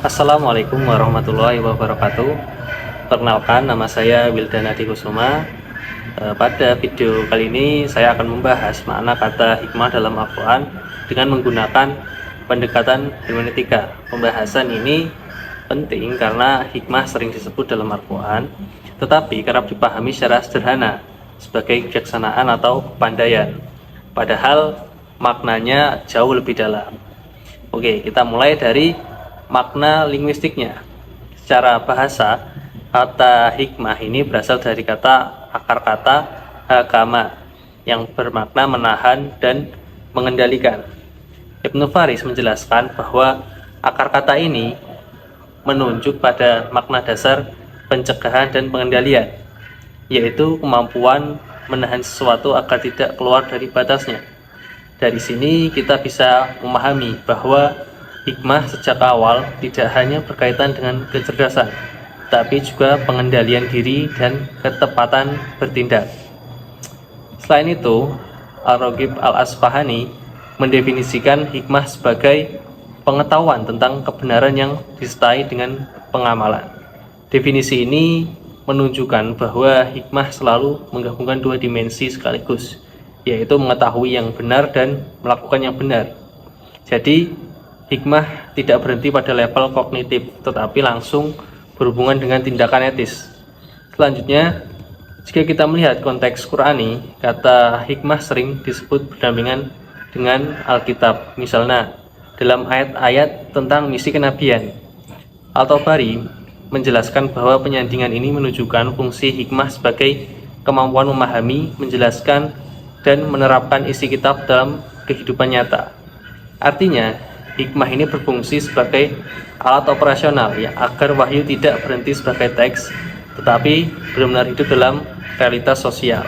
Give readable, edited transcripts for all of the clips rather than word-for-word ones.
Assalamualaikum warahmatullahi wabarakatuh. Perkenalkan, nama saya Wildan Adi Kusuma. Pada video kali ini saya akan membahas makna kata hikmah dalam Al-Quran dengan menggunakan pendekatan hermeneutika. Pembahasan ini penting karena hikmah sering disebut dalam Al-Quran, tetapi kerap dipahami secara sederhana sebagai kebijaksanaan atau kepandaian. Padahal maknanya jauh lebih dalam. Oke, kita mulai dari makna linguistiknya. Secara bahasa, kata hikmah ini berasal dari akar kata hakama yang bermakna menahan dan mengendalikan. Ibnu Faris menjelaskan bahwa akar kata ini menunjuk pada makna dasar pencegahan dan pengendalian, yaitu kemampuan menahan sesuatu agar tidak keluar dari batasnya. Dari sini kita bisa memahami bahwa hikmah sejak awal tidak hanya berkaitan dengan kecerdasan, tapi juga pengendalian diri dan ketepatan bertindak. Selain itu, Ar-Raghib Al-Asfahani mendefinisikan hikmah sebagai pengetahuan tentang kebenaran yang disertai dengan pengamalan. Definisi ini menunjukkan bahwa hikmah selalu menggabungkan dua dimensi sekaligus, yaitu mengetahui yang benar dan melakukan yang benar. Jadi, hikmah tidak berhenti pada level kognitif, tetapi langsung berhubungan dengan tindakan etis. Selanjutnya, jika kita melihat konteks Qur'ani, kata hikmah sering disebut berdampingan dengan Alkitab. Misalnya, dalam ayat-ayat tentang misi kenabian, Al-Tabari menjelaskan bahwa penyandingan ini menunjukkan fungsi hikmah sebagai kemampuan memahami, menjelaskan, dan menerapkan isi kitab dalam kehidupan nyata. Artinya, hikmah ini berfungsi sebagai alat operasional ya, agar wahyu tidak berhenti sebagai teks, tetapi benar-benar hidup dalam realitas sosial.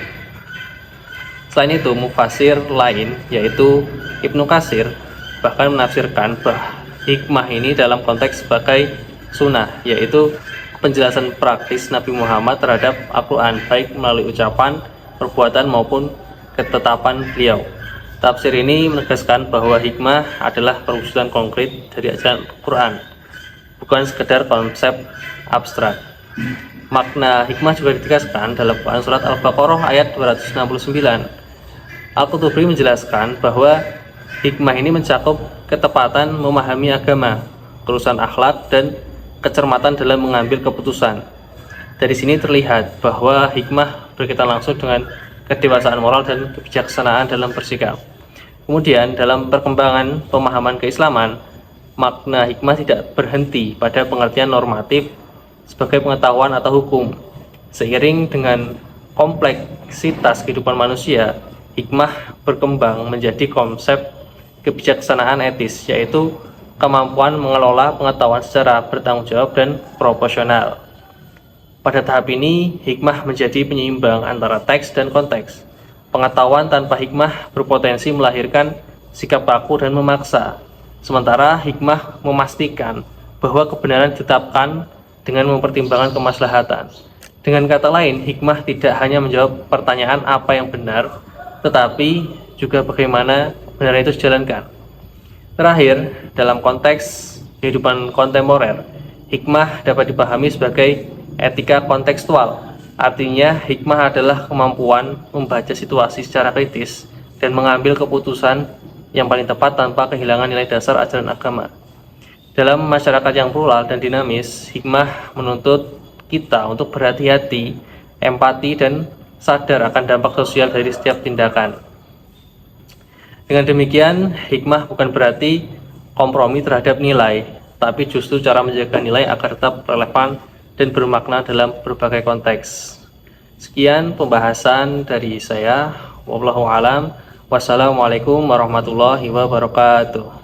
Selain itu, mufasir lain yaitu Ibnu Katsir bahkan menafsirkan bahwa hikmah ini dalam konteks sebagai sunnah, yaitu penjelasan praktis Nabi Muhammad terhadap Al-Quran, baik melalui ucapan, perbuatan maupun ketetapan beliau. Tafsir ini menegaskan bahwa hikmah adalah perwujudan konkret dari ajaran Al-Quran, bukan sekedar konsep abstrak. Makna hikmah juga ditegaskan dalam Quran surat Al-Baqarah ayat 269. Al-Qurtubi menjelaskan bahwa hikmah ini mencakup ketepatan memahami agama, kelurusan akhlak, dan kecermatan dalam mengambil keputusan. Dari sini terlihat bahwa hikmah berkaitan langsung dengan kedewasaan moral dan kebijaksanaan dalam bersikap. Kemudian dalam perkembangan pemahaman keislaman, makna hikmah tidak berhenti pada pengertian normatif sebagai pengetahuan atau hukum. Seiring dengan kompleksitas kehidupan manusia, hikmah berkembang menjadi konsep kebijaksanaan etis, yaitu kemampuan mengelola pengetahuan secara bertanggung jawab dan proporsional. Pada tahap ini, hikmah menjadi penyeimbang antara teks dan konteks. Pengetahuan tanpa hikmah berpotensi melahirkan sikap kaku dan memaksa, sementara hikmah memastikan bahwa kebenaran ditetapkan dengan mempertimbangkan kemaslahatan. Dengan kata lain, hikmah tidak hanya menjawab pertanyaan apa yang benar, tetapi juga bagaimana kebenaran itu dijalankan. Terakhir, dalam konteks kehidupan kontemporer, hikmah dapat dipahami sebagai etika kontekstual. Artinya, hikmah adalah kemampuan membaca situasi secara kritis dan mengambil keputusan yang paling tepat tanpa kehilangan nilai dasar ajaran agama. Dalam masyarakat yang plural dan dinamis, hikmah menuntut kita untuk berhati-hati, empati, dan sadar akan dampak sosial dari setiap tindakan. Dengan demikian, hikmah bukan berarti kompromi terhadap nilai, tapi justru cara menjaga nilai agar tetap relevan dan bermakna dalam berbagai konteks. Sekian pembahasan dari saya. Wallahu a'lam. Wassalamualaikum warahmatullahi wabarakatuh.